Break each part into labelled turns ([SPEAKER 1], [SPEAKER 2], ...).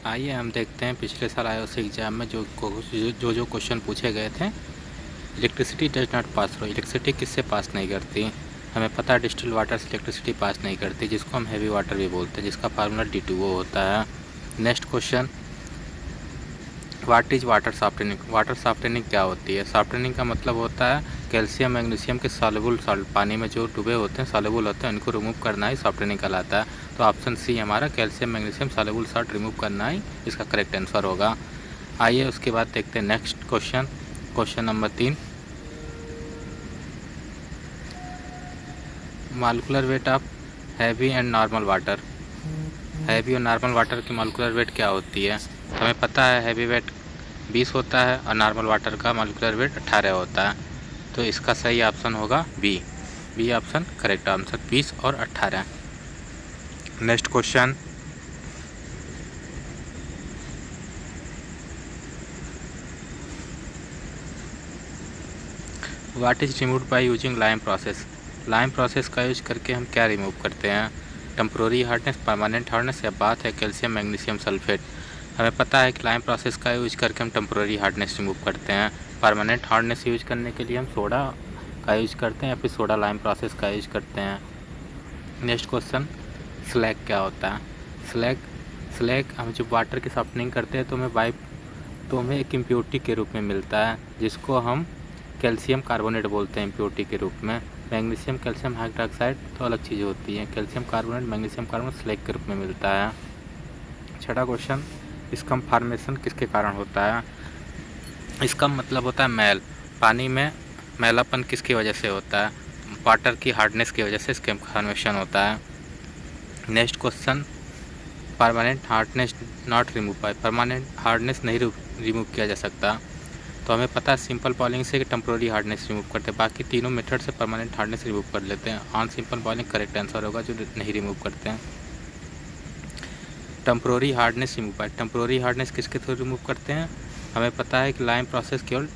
[SPEAKER 1] आइए हम देखते हैं पिछले साल आईओसी एग्ज़ाम में जो क्वेश्चन पूछे गए थे। Electricity does not pass through, electricity किससे पास नहीं करती। हमें पता है डिस्टिल वाटर से इलेक्ट्रिसिटी पास नहीं करती, जिसको हम हैवी वाटर भी बोलते हैं, जिसका फार्मूला D2O होता है। Next question, what is water softening. Water softening क्या होती है। सॉफ्टनिंग का मतलब होता है कैल्शियम मैग्नीशियम के सॉल्युबल सॉल्ट पानी में जो डूबे होते हैं, सॉल्युबल होते हैं, उनको रिमूव करना ही सॉफ्टनिंग कहलाता है। तो ऑप्शन सी हमारा calcium magnesium soluble salt remove करना ही इसका करेक्ट आंसर होगा। आइए उसके बाद देखते हैं next question, question number 3, molecular weight of heavy and normal water. Heavy और नॉर्मल वाटर की मॉलिक्यूलर वेट क्या होती है। तो हमें पता है हैवी वेट 20 होता है और नॉर्मल वाटर का मॉलिक्यूलर वेट 18 होता है। तो इसका सही ऑप्शन होगा बी ऑप्शन करेक्ट आंसर, 20 और 18। Next question, what is removed by using lime process. Lime process का यूज करके हम क्या रिमूव करते हैं। टेम्पोररी हार्डनेस, परमानेंट हार्डनेस, या बात है कैल्शियम मैग्नीशियम सल्फेट। हमें पता है कि लाइम प्रोसेस का यूज करके हम टेम्पोररी हार्डनेस रिमूव करते हैं। परमानेंट हार्डनेस यूज करने के लिए हम सोडा का यूज करते हैं या फिर सोडा लाइम प्रोसेस का यूज करते हैं। नेक्स्ट क्वेश्चन, स्लैग क्या होता है। स्लैग हम जब वाटर की सॉफ्टनिंग करते हैं तो हमें एक इम्प्योरिटी के रूप में मिलता है, जिसको हम कैल्शियम कार्बोनेट बोलते हैं इम्प्योरिटी के रूप में। मैग्नीशियम कैल्शियम हाइड्रोक्साइड तो अलग चीज़ होती है, calcium carbonate magnesium carbonate slag के रूप में मिलता है। छठा क्वेश्चन, स्कम फॉर्मेशन किसके कारण होता है। स्कम मतलब होता है मैल, पानी में मैलापन किसकी वजह से होता है। वाटर की हार्डनेस की वजह से स्कम फॉर्मेशन होता है। Next question, permanent hardness not remove by, permanent hardness नहीं रिमूव किया जा सकता। तो हमें पता है सिंपल बॉइलिंग से कि टेम्पोररी हार्डनेस रिमूव करते हैं, बाकी तीनों मेथड से परमानेंट हार्डनेस रिमूव कर लेते हैं। On simple boiling correct answer होगा, जो नहीं रिमूव करते हैं। Temporary hardness remove by, temporary hardness किसके थ्रू रिमूव करते हैं। हमें पता है कि लाइम प्रोसेस केवल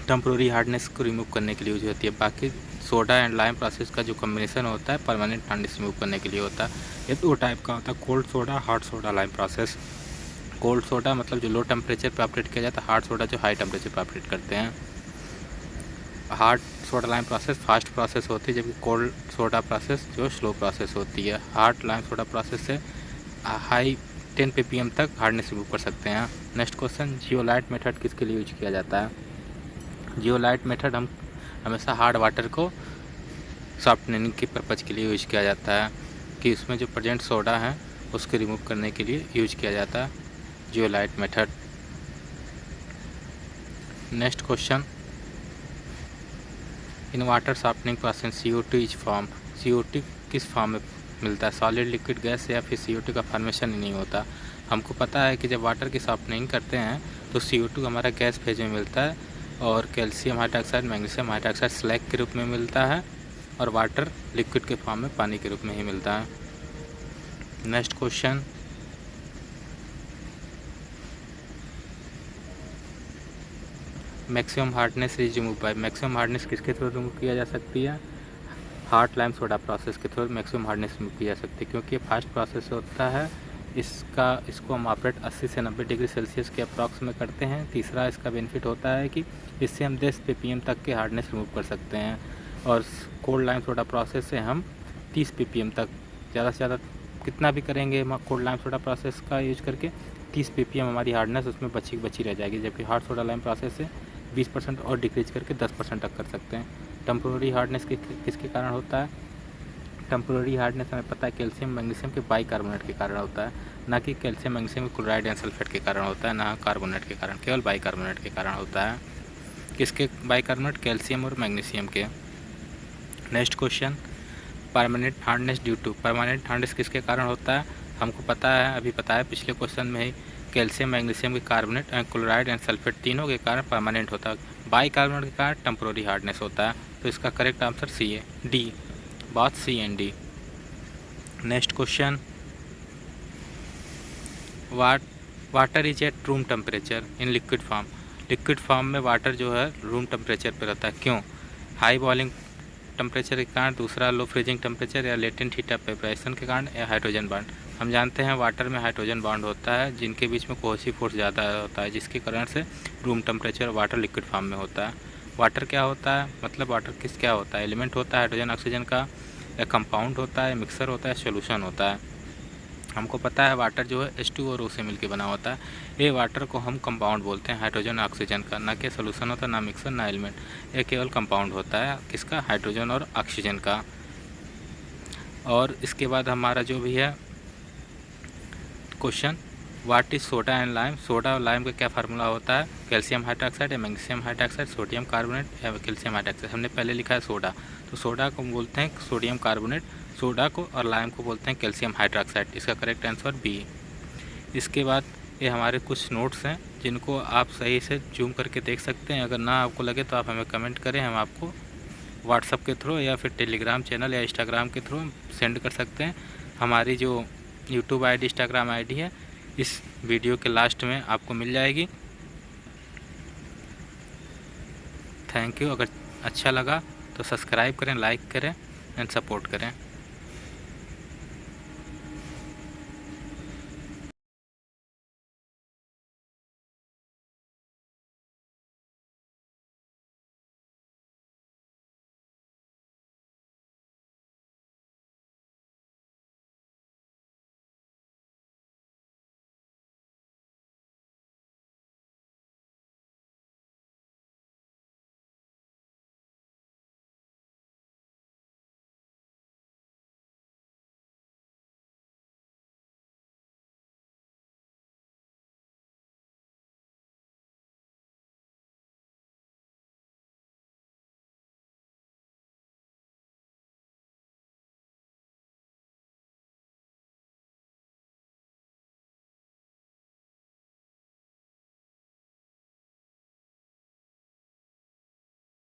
[SPEAKER 1] टेम्पोररी हार्डनेस को रिमूव करने के लिए यूज होती है, बाकी सोडा एंड लाइम प्रोसेस का जो कॉम्बिनेशन होता है परमानेंट हार्डनेस रिमूव करने के लिए होता है। ये दो टाइप का होता है, cold soda, hot soda lime process. Cold soda मतलब जो लो टेम्परेचर पे ऑपरेट किया जाता है, हार्ड सोडा जो हाई टेम्परेचर पे ऑपरेट करते हैं। Hard soda lime process fast process होती है, जबकि कोल्ड सोडा प्रोसेस जो स्लो प्रोसेस होती है। हार्ड लाइम सोडा प्रोसेस से हाई 10 ppm तक हार्डनेस रिमूव कर सकते हैं। नेक्स्ट क्वेश्चन, जियोलाइट मेथड किसके लिए यूज किया जाता है। जियोलाइट मेथड हम हमेशा हार्ड वाटर को सॉफ्टनिंग के पर्पज़ के लिए यूज किया जाता है, कि उसमें जो प्रेजेंट सोडा है उसको रिमूव करने के लिए यूज किया जाता है zeolite method. Next question, in water softening process CO2 is form, CO2 किस फॉर्म में मिलता है, सॉलिड लिक्विड गैस या फिर CO2 का फॉर्मेशन ही नहीं होता। हमको पता है कि जब वाटर की सॉफ्टनिंग करते हैं तो CO2 हमारा गैस फेज में मिलता है, और calcium hydroxide magnesium hydroxide slag के रूप में मिलता है, और वाटर लिक्विड के फॉर्म में पानी के रूप में ही मिलता है। Next question, maximum hardness is remove by, maximum hardness किसके थ्रू रिमूव किया जा सकती है। हार्ड लाइम सोडा प्रोसेस के थ्रू मैक्सिमम हार्डनेस रिमूव की जा सकती है, क्योंकि ये फास्ट प्रोसेस होता है। इसको हम ऑपरेट 80 से 90 डिग्री सेल्सियस के अप्रॉक्स में करते हैं। तीसरा इसका बेनिफिट होता है कि इससे हम 10 ppm तक के हार्डनेस रिमूव कर सकते हैं, और कोल्ड लाइम सोडा प्रोसेस से हम 30 ppm तक, ज़्यादा से ज़्यादा कितना भी करेंगे हम कोल्ड लाइम सोडा प्रोसेस का यूज करके 30 ppm हमारी हार्डनेस उसमें बची रह जाएगी, जबकि हार्ड सोडा लाइम प्रोसेस से 20% और डिक्रीज करके 10% तक कर सकते हैं। टेम्पोररी हार्डनेस किसके कारण होता है। टेम्पोररी हार्डनेस हमें पता है कैल्शियम मैग्नीशियम के बाइकार्बोनेट के कारण होता है, ना कि कैल्शियम मैग्नीशियम के क्लोराइड एंड सल्फेट के कारण होता है, ना कार्बोनेट के कारण, केवल बाइकार्बोनेट के कारण होता है। किसके बाइकार्बोनेट, कैल्शियम और मैग्नीशियम के। Next question, permanent hardness due to, permanent hardness किसके कारण होता है। हमको पता है, अभी पता है पिछले क्वेश्चन में ही, कैल्शियम मैग्नीशियम के carbonate and chloride and sulphate तीनों के कारण परमानेंट होता है, बाइकार्बोनेट के कारण टेम्पोररी हार्डनेस होता है। तो इसका करेक्ट आंसर सी है, डी, बात C and D. Next question, water is at room temperature in liquid form, liquid form में वाटर जो है रूम टेम्परेचर पर रहता है, क्यों। हाई बॉइलिंग टेम्परेचर के कारण, दूसरा लो फ्रीजिंग टेम्परेचर, या लेटेंट हीट ऑफ वेपराइजेशन के कारण, या हाइड्रोजन बॉन्ड। हम जानते हैं वाटर में हाइड्रोजन बॉन्ड होता है जिनके बीच में कोहेसिव फोर्स ज़्यादा होता है, जिसके कारण से room temperature water liquid form में होता है। वाटर क्या होता है, मतलब वाटर क्या होता है, एलिमेंट होता है हाइड्रोजन ऑक्सीजन का, या कंपाउंड होता है, मिक्सर होता है, सोल्यूशन होता है। हमको पता है वाटर जो है H2 और O से मिलकर बना होता है। ये वाटर को हम कंपाउंड बोलते हैं हाइड्रोजन ऑक्सीजन का, ना कि सोल्यूशन होता है, ना मिक्सर, ना एलिमेंट। ये केवल कंपाउंड होता है किसका, हाइड्रोजन और ऑक्सीजन का। और इसके बाद हमारा जो भी है question, what is soda and lime. Soda और लाइम का क्या फार्मूला होता है, कैल्शियम हाइड्रोक्साइड या मैग्नीशियम हाइड्रोक्साइड, सोडियम कार्बोनेट या कैल्शियम हाइड्रोक्साइड। हमने पहले लिखा है सोडा, तो सोडा को बोलते हैं सोडियम कार्बोनेट, सोडा को, और लाइम को बोलते हैं कैल्शियम हाइड्रोक्साइड। इसका करेक्ट आंसर बी। इसके बाद ये हमारे कुछ नोट्स हैं जिनको आप सही से जूम करके देख सकते हैं। अगर ना आपको लगे तो आप हमें कमेंट करें, हम आपको व्हाट्सएप के थ्रू या फिर टेलीग्राम चैनल या इंस्टाग्राम के थ्रू सेंड कर सकते हैं। हमारी जो यूट्यूब आईडी, इंस्टाग्राम आईडी है, इस वीडियो के लास्ट में आपको मिल जाएगी। Thank you. अगर अच्छा लगा तो सब्सक्राइब करें, लाइक करें एंड सपोर्ट करें।